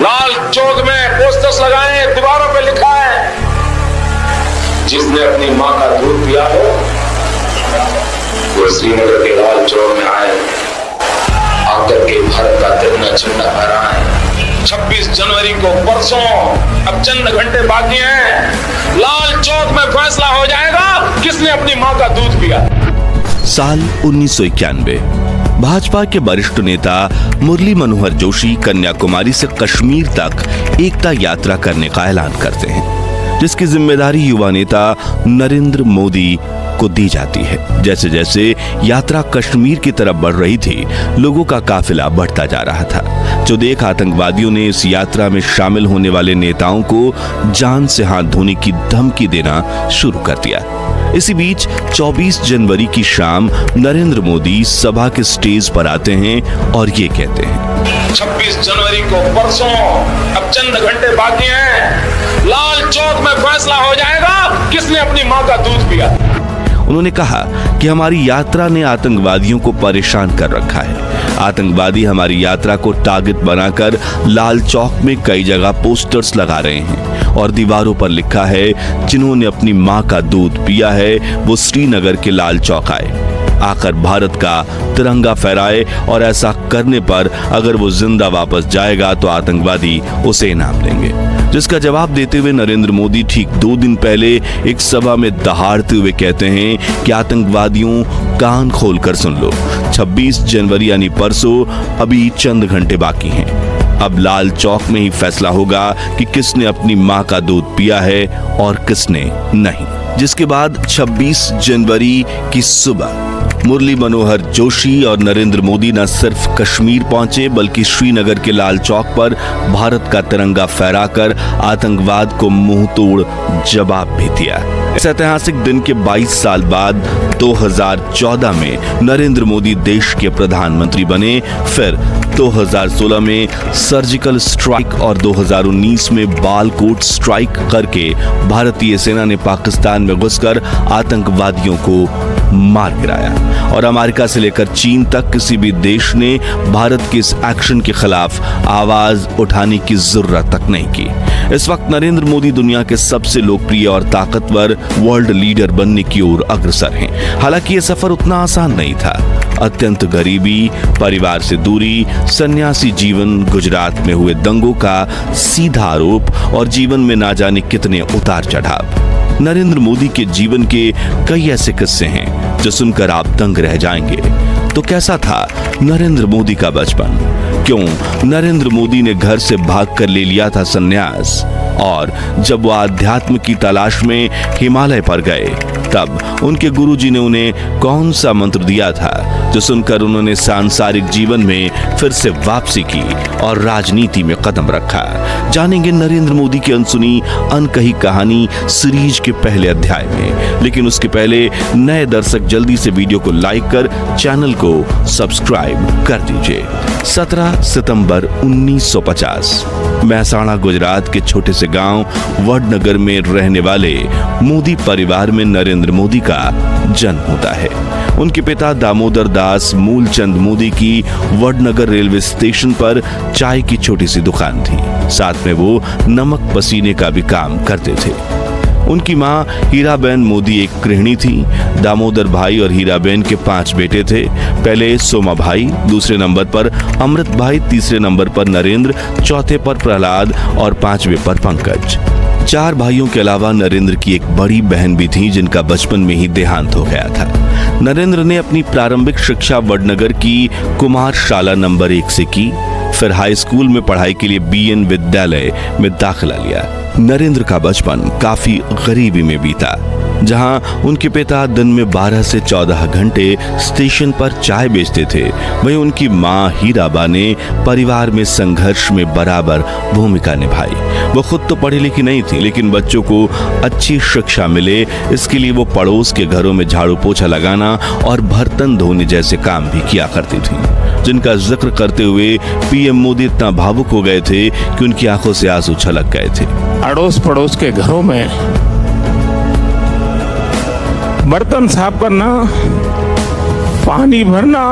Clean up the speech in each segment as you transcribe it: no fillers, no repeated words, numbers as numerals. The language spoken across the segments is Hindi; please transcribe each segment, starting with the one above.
लाल चौक में पोस्टर्स लगाए, दीवारों पे लिखा है, जिसने अपनी मां का दूध पिया हो वो श्रीनगर के लाल चौक में आए, आकर के भारत का तिरंगा झंडा फहराएं। 26 जनवरी को परसों, अब चंद घंटे बाकी हैं, लाल चौक में फैसला हो जाएगा किसने अपनी मां का दूध पिया। साल 1991 भाजपा के वरिष्ठ नेता मुरली मनोहर जोशी कन्याकुमारी से कश्मीर तक एकता यात्रा करने का ऐलान करते हैं, जिसकी जिम्मेदारी युवा नेता नरेंद्र मोदी को दी जाती है। जैसे जैसे यात्रा कश्मीर की तरफ बढ़ रही थी, लोगों का काफिला बढ़ता जा रहा था, जो देख आतंकवादियों ने इस यात्रा में शामिल होने वाले नेताओं को जान से हाथ धोने की धमकी देना शुरू कर दिया। इसी बीच 24 जनवरी की शाम नरेंद्र मोदी सभा के स्टेज पर आते हैं और ये कहते हैं, 26 जनवरी को परसों, अब चंद घंटे बाकी हैं, लाल चौक में फैसला हो जाएगा किसने अपनी मां का दूध पिया। उन्होंने कहा कि हमारी यात्रा ने आतंकवादियों को परेशान कर रखा है। आतंकवादी हमारी यात्रा को टारगेट बनाकर लाल चौक में कई जगह पोस्टर्स लगा रहे हैं और दीवारों पर लिखा है, जिन्होंने अपनी मां का दूध पिया है वो श्रीनगर के लाल चौक आकर भारत का तिरंगा फहराए, और ऐसा करने पर अगर वो जिंदा वापस जाएगा तो आतंकवादी उसे इनाम देंगे। जिसका जवाब देते हुए नरेंद्र मोदी ठीक 2 दिन पहले एक सभा में दहाड़ते हुए कहते हैं कि आतंकवादियों, कान खोलकर सुन लो, 26 जनवरी यानी परसों अभी चंद घंटे बाकी हैं। अब लाल चौक में ही फैसला होगा कि किसने अपनी मां का दूध पिया है और किसने नहीं। जिसके बाद 26 जनवरी की सुबह मुरली मनोहर जोशी और नरेंद्र मोदी न सिर्फ कश्मीर पहुंचे, बल्कि श्रीनगर के लाल चौक पर भारत का तिरंगा फहराकर आतंकवाद को मुंह तोड़ जवाब भी दिया। इस ऐतिहासिक दिन के 22 साल बाद 2014 में नरेंद्र मोदी देश के प्रधानमंत्री बने। फिर 2016 में सर्जिकल स्ट्राइक और 2019 में बालकोट स्ट्राइक करके भारतीय सेना ने पाकिस्तान में घुसकर आतंकवादियों को मार गिराया, और अमेरिका से लेकर चीन तक किसी भी देश ने भारत के इस एक्शन के खिलाफ आवाज उठाने की जरूरत तक नहीं की। इस वक्त नरेंद्र मोदी दुनिया के सबसे लोकप्रिय और ताकतवर वर्ल्ड लीडर बनने की ओर अग्रसर हैं। हालांकि यह सफर उतना आसान नहीं था। अत्यंत गरीबी, परिवार से दूरी, सन्यासी जीवन, गुजरात में हुए दंगों का सीधा आरोप और जीवन में ना जाने कितने उतार चढ़ाव। नरेंद्र मोदी के जीवन के कई ऐसे किस्से हैं जो सुनकर आप दंग रह जाएंगे। तो कैसा था नरेंद्र मोदी का बचपन? क्यों नरेंद्र मोदी ने घर से भागकर ले लिया था संन्यास? और जब वो आध्यात्म की तलाश में हिमालय पर गए, तब उनके गुरुजी ने उन्हें कौन सा मंत्र दिया था जो सुनकर उन्होंने सांसारिक जीवन में फिर से वापसी की और राजनीति में कदम रखा? जानेंगे नरेंद्र मोदी की अनसुनी अनकही कहानी सीरीज के पहले अध्याय में। लेकिन उसके पहले नए दर्शक जल्दी से वीडियो को लाइक कर चैनल को सब्सक्राइब कर दीजिए। 17 सितंबर 1950 महसाणा गुजरात के छोटे से गांव वडनगर में रहने वाले मोदी परिवार में नरेंद्र मोदी का जन्म होता है। उनके पिता दामोदर दास मूलचंद मोदी की वडनगर रेलवे स्टेशन पर चाय की छोटी सी दुकान थी। साथ में वो नमक पसीने का भी काम करते थे। उनकी मां हीराबेन मोदी एक गृहिणी थी। दामोदर भाई और हीराबेन के 5 बेटे थे। पहले सोमा भाई, दूसरे नंबर पर अमृत भाई, तीसरे नंबर पर नरेंद्र, चौथे पर प्रहलाद और 5वें पर पंकज। 4 भाइयों के अलावा नरेंद्र की एक बड़ी बहन भी थी जिनका बचपन में ही देहांत हो गया था। नरेंद्र ने अपनी प्रारंभिक शिक्षा वडनगर की कुमार शाला नंबर 1 से की। फिर हाई स्कूल में पढ़ाई के लिए बीएन विद्यालय में दाखिला लिया। नरेंद्र का बचपन काफी गरीबी में बीता, जहां उनके पिता दिन में 12 से 14 घंटे स्टेशन पर चाय बेचते थे। वहीं उनकी मां हीराबा ने परिवार में संघर्ष में बराबर भूमिका निभाई। वो खुद तो पढ़ी लिखी नहीं थी, लेकिन बच्चों को अच्छी शिक्षा मिले इसके लिए वो पड़ोस के घरों में झाड़ू पोछा लगाना और बर्तन धोने जैसे काम भी किया करती थी, जिनका जिक्र करते हुए पीएम मोदी इतना भावुक हो गए थे कि उनकी आंखों से आंसू छलक गए थे। अड़ोस पड़ोस के घरों में बर्तन साफ करना, पानी भरना,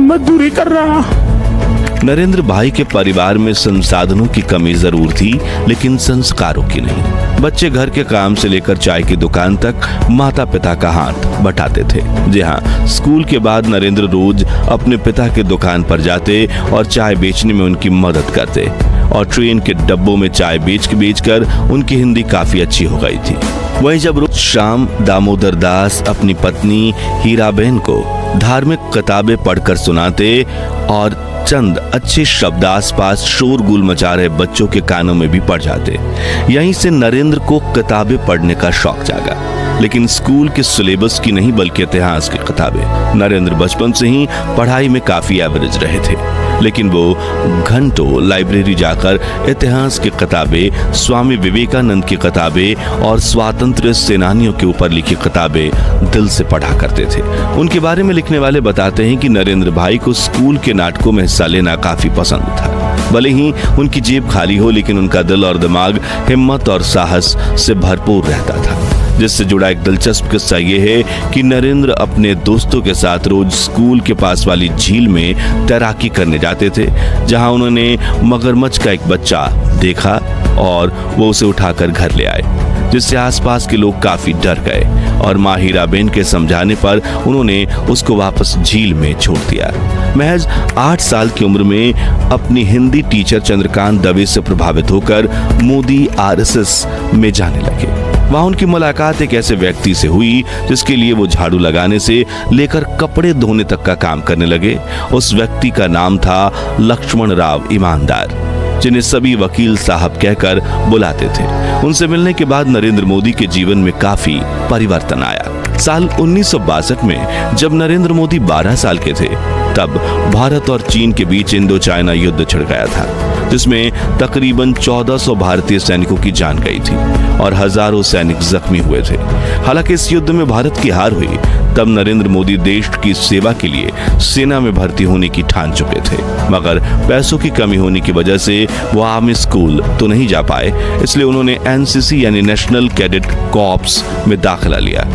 मजदूरी करना, नरेंद्र भाई के परिवार में संसाधनों की कमी जरूर थी, लेकिन संस्कारों की नहीं। बच्चे घर के काम से लेकर चाय की दुकान तक माता पिता का हाथ बटाते थे। जी हाँ, स्कूल के बाद नरेंद्र रोज अपने पिता के दुकान पर जाते और चाय बेचने में उनकी मदद करते, और ट्रेन के डब्बों में चाय बेचकर उनकी हिंदी काफी अच्छी हो गई थी। वहीं जब रोज शाम दामोदर दास अपनी पत्नी हीराबेन को धार्मिक किताबें पढ़कर सुनाते और चंद अच्छे शब्द आसपास शोरगुल मचा रहे बच्चों के कानों में भी पड़ जाते। यहीं से नरेंद्र को किताबें पढ़ने का शौक जागा, लेकिन स्कूल के सिलेबस की नहीं बल्कि इतिहास की किताबें। नरेंद्र बचपन से ही पढ़ाई में काफी एवरेज रहे थे, लेकिन वो घंटों लाइब्रेरी जाकर इतिहास की किताबें, स्वामी विवेकानंद की किताबें और स्वातंत्र्य सेनानियों के ऊपर लिखी किताबें दिल से पढ़ा करते थे। उनके बारे में लिखने वाले बताते हैं कि नरेंद्र भाई को स्कूल के नाटकों में हिस्सा लेना काफी पसंद था। भले ही उनकी जेब खाली हो, लेकिन उनका दिल और दिमाग हिम्मत और साहस से भरपूर रहता था। जिससे जुड़ा एक दिलचस्प किस्सा ये है कि नरेंद्र अपने दोस्तों के साथ रोज स्कूल के पास वाली झील में तैराकी करने जाते थे, जहां उन्होंने मगरमच्छ का एक बच्चा देखा और वो उसे उठाकर घर ले आए, जिससे आसपास के लोग काफी डर गए और माँ हीराबेन के समझाने पर उन्होंने उसको वापस झील में छोड़ दिया। महज 8 साल की उम्र में अपनी हिंदी टीचर चंद्रकांत दवे से प्रभावित होकर मोदी आरएसएस में जाने लगे। वहां उनकी मुलाकात एक ऐसे व्यक्ति से हुई जिसके लिए वो झाड़ू लगाने से लेकर कपड़े धोने तक का काम करने लगे। उस व्यक्ति का नाम था लक्ष्मण राव ईमानदार, जिन्हें सभी वकील साहब कहकर बुलाते थे। उनसे मिलने के बाद नरेंद्र मोदी के जीवन में काफी परिवर्तन आया। साल 1962 में जब नरेंद्र मोदी 12 साल के थे, तब भारत और चीन के बीच इंडो चाइना युद्ध छिड़ गया था, जिसमें तकरीबन 1400 भारतीय सैनिकों की जान गई थी और हजारों सैनिक जख्मी हुए थे। हालांकि इस युद्ध में भारत की हार हुई, तब नरेंद्र मोदी देश की सेवा के लिए सेना में भर्ती होने की ठान चुके थे, मगर पैसों की कमी होने की वजह से वो आर्मी स्कूल तो नहीं जा पाए। इसलिए उन्होंने एनसीसी यानी नेशनल कैडेट कॉर्प्स में दाखिला लिया।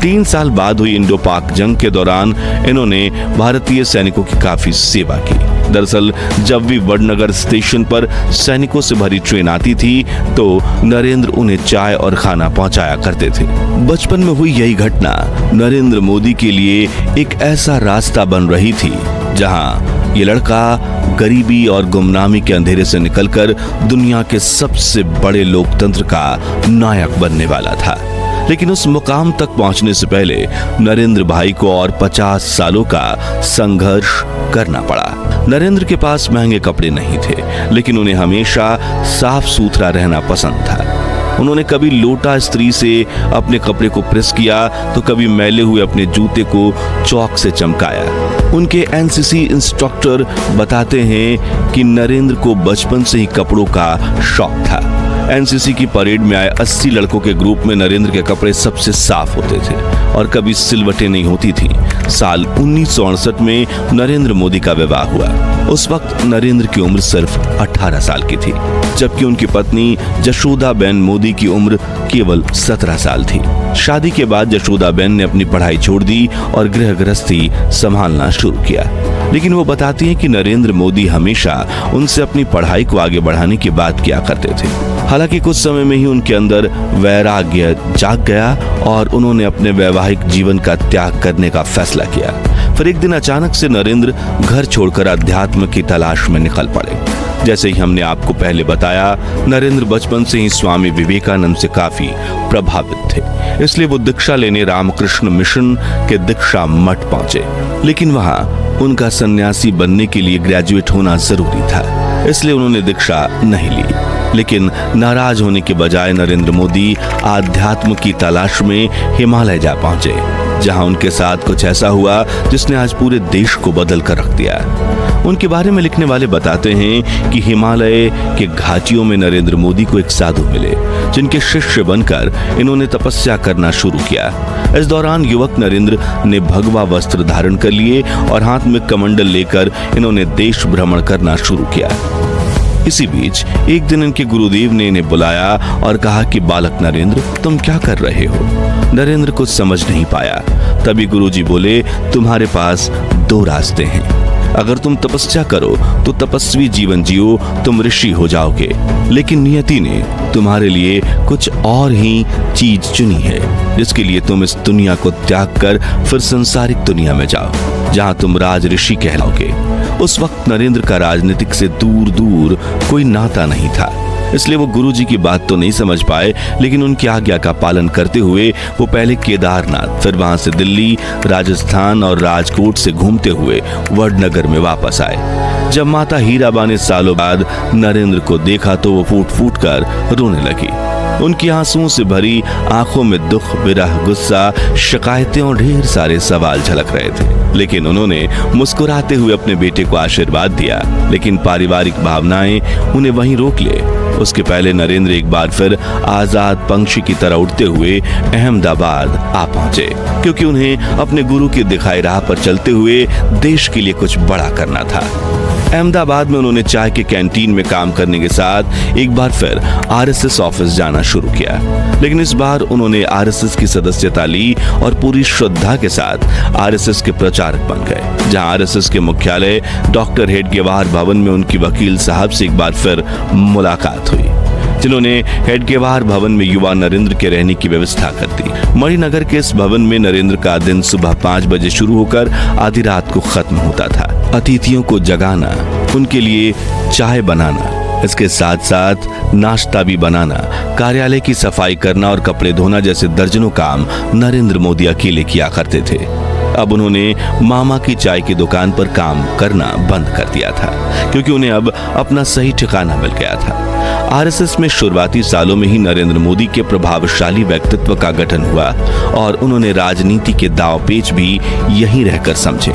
3 साल बाद हुई इंडो पाक जंग के दौरान इन्होंने भारतीय सैनिकों की काफी सेवा की। दरअसल जब भी वडनगर स्टेशन पर सैनिकों से भरी ट्रेन आती थी, तो नरेंद्र उन्हें चाय और खाना पहुंचाया करते थे। बचपन में हुई यही घटना नरेंद्र मोदी के लिए एक ऐसा रास्ता बन रही थी, जहां ये लड़का गरीबी और गुमनामी के अंधेरे से निकलकर दुनिया के सबसे बड़े लोकतंत्र का नायक बनने वाला था। लेकिन उस मुकाम तक पहुंचने से पहले नरेंद्र भाई को और 50 सालों का संघर्ष करना पड़ा। नरेंद्र के पास महंगे कपड़े नहीं थे, लेकिन उन्हें हमेशा साफ सुथरा रहना पसंद था। उन्होंने कभी लोटा स्त्री से अपने कपड़े को प्रेस किया, तो कभी मैले हुए अपने जूते को चौक से चमकाया। उनके एनसीसी इंस्ट्रक्टर बताते हैं कि नरेंद्र को बचपन से ही कपड़ों का शौक था। एनसीसी की परेड में आए 80 लड़कों के ग्रुप में नरेंद्र के कपड़े सबसे साफ होते थे और कभी सिलवटें नहीं होती थी। साल 1968 में नरेंद्र मोदी का विवाह हुआ। उस वक्त नरेंद्र की उम्र सिर्फ 18 साल की थी, जबकि उनकी पत्नी जशोदाबेन मोदी की उम्र केवल 17 साल थी। शादी के बाद जशोदाबेन ने अपनी पढ़ाई छोड़ दी और गृह गृहस्थी संभालना शुरू किया, लेकिन वो बताती हैं कि नरेंद्र मोदी हमेशा उनसे अपनी पढ़ाई को आगे बढ़ाने की बात किया करते थे। हालांकि कुछ समय में ही उनके अंदर वैराग्य जाग गया और उन्होंने अपने वैवाहिक जीवन का त्याग करने का फैसला किया। फिर एक दिन अचानक से नरेंद्र घर छोड़कर अध्यात्म की तलाश में निकल पड़े। जैसे ही हमने आपको पहले बताया, नरेंद्र बचपन से ही स्वामी विवेकानंद से काफी प्रभावित थे, इसलिए वो दीक्षा लेने रामकृष्ण मिशन के दीक्षा मठ पहुंचे। लेकिन वहां उनका सन्यासी बनने के लिए ग्रेजुएट होना जरूरी था, इसलिए उन्होंने दीक्षा नहीं ली। लेकिन नाराज होने के बजाय नरेंद्र मोदी आध्यात्म की तलाश में हिमालय जा पहुंचे, जहां उनके साथ कुछ ऐसा हुआ जिसने आज पूरे देश को बदल कर रख दिया। उनके बारे में लिखने वाले बताते हैं कि हिमालय के घाटियों में नरेंद्र मोदी को एक साधु मिले, जिनके शिष्य बनकर इन्होंने तपस्या करना शुरू किया। इस दौरान युवक नरेंद्र ने भगवा वस्त्र धारण कर लिए और हाथ में कमंडल लेकर इन्होंने देश भ्रमण करना शुरू किया। इसी बीच एक दिन इनके गुरुदेव ने इन्हें बुलाया और कहा कि बालक नरेंद्र, तुम क्या कर रहे हो? नरेंद्र कुछ समझ नहीं पाया। तभी गुरुजी बोले, तुम्हारे पास 2 रास्ते हैं। अगर तुम तपस्या करो तो तपस्वी जीवन जियो, तुम ऋषि हो जाओगे। लेकिन नियति ने तुम्हारे लिए कुछ और ही चीज चुनी है, जिसके लिए तुम इस दुनिया को त्याग कर फिर संसारिक दुनिया में जाओ, जहां तुम राज ऋषि कहलाओगे। उस वक्त नरेंद्र का राजनीतिक से दूर दूर कोई नाता नहीं था, इसलिए वो गुरुजी की बात तो नहीं समझ पाए, लेकिन उनकी आज्ञा का पालन करते हुए वो पहले केदारनाथ, फिर वहां से दिल्ली, राजस्थान और राजकोट से घूमते हुए वडनगर में वापस आए। जब माता हीराबा ने सालों बाद नरेंद्र को देखा तो वो फूट फूट कर रोने लगी। उनकी आंसुओं से भरी आंखों में दुख, विरह, गुस्सा, शिकायतें और ढेर सारे सवाल झलक रहे थे। लेकिन उन्होंने मुस्कुराते हुए अपने बेटे को आशीर्वाद दिया, लेकिन पारिवारिक भावनाएं उन्हें वहीं रोक ले। उसके पहले नरेंद्र एक बार फिर आजाद पंछी की तरह उड़ते हुए अहमदाबाद आ पहुंचे, क्योंकि उन्हें अपने गुरु की दिखाई राह पर चलते हुए देश के लिए कुछ बड़ा करना था। अहमदाबाद में उन्होंने चाय के कैंटीन में काम करने के साथ एक बार फिर आरएसएस ऑफिस जाना शुरू किया, लेकिन इस बार उन्होंने आरएसएस की सदस्यता ली और पूरी श्रद्धा के साथ आरएसएस के प्रचारक बन गए। जहां आरएसएस के मुख्यालय डॉक्टर हेडगेवार भवन में उनकी वकील साहब से एक बार फिर मुलाकात हुई, जिन्होंने हेडगेवार भवन में युवा नरेंद्र के रहने की व्यवस्था कर दी। मणिनगर के इस भवन में नरेंद्र का दिन सुबह 5 बजे शुरू होकर आधी रात को खत्म होता था। अतिथियों को जगाना, उनके लिए चाय बनाना, इसके साथ साथ नाश्ता भी बनाना, कार्यालय की सफाई करना और कपड़े धोना जैसे दर्जनों काम नरेंद्र मोदी अकेले किया करते थे। अब उन्होंने मामा की चाय की दुकान पर काम करना बंद कर दिया था, क्योंकि उन्हें अब अपना सही ठिकाना मिल गया था। आरएसएस में शुरुआती सालों में ही नरेंद्र मोदी के प्रभावशाली व्यक्तित्व का गठन हुआ और उन्होंने राजनीति के दांव-पेच भी यहीं रहकर समझे,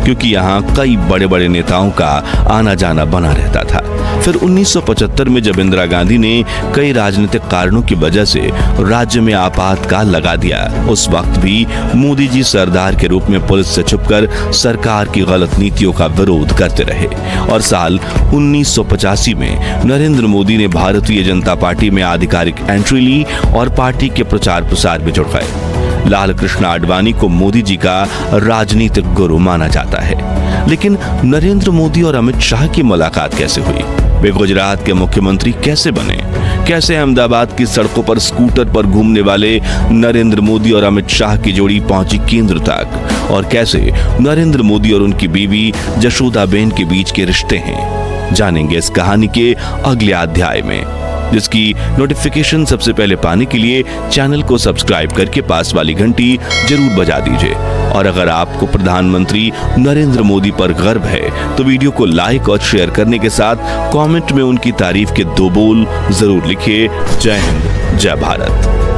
क्योंकि यहाँ कई बड़े बड़े नेताओं का आना जाना बना रहता था। फिर 1975 में जब इंदिरा गांधी ने कई राजनीतिक कारणों की वजह से राज्य में आपातकाल लगा दिया, उस वक्त भी मोदी जी सरदार के रूप में पुलिस से छुपकर सरकार की गलत नीतियों का विरोध करते रहे और साल 1985 में नरेंद्र मोदी ने भारतीय जनता पार्टी में आधिकारिक एंट्री ली और पार्टी के प्रचार प्रसार में जुड़ गए। लाल कृष्ण आडवाणी को मोदी जी का राजनीतिक गुरु माना जाता है। लेकिन नरेंद्र मोदी और अमित शाह की मुलाकात कैसे हुई? वे गुजरात के मुख्यमंत्री कैसे बने? कैसे अहमदाबाद की सड़कों पर स्कूटर पर घूमने वाले नरेंद्र मोदी और अमित शाह की जोड़ी पहुंची केंद्र तक? और कैसे नरेंद्र मोदी और उनकी बीवी जशोदाबेन के बीच के रिश्ते हैं? जानेंगे इस कहानी के अगले अध्याय में, जिसकी नोटिफिकेशन सबसे पहले पाने के लिए चैनल को सब्सक्राइब करके पास वाली घंटी जरूर बजा दीजिए। और अगर आपको प्रधानमंत्री नरेंद्र मोदी पर गर्व है तो वीडियो को लाइक और शेयर करने के साथ कमेंट में उनकी तारीफ के 2 बोल जरूर लिखिए। जय हिंद, जय भारत।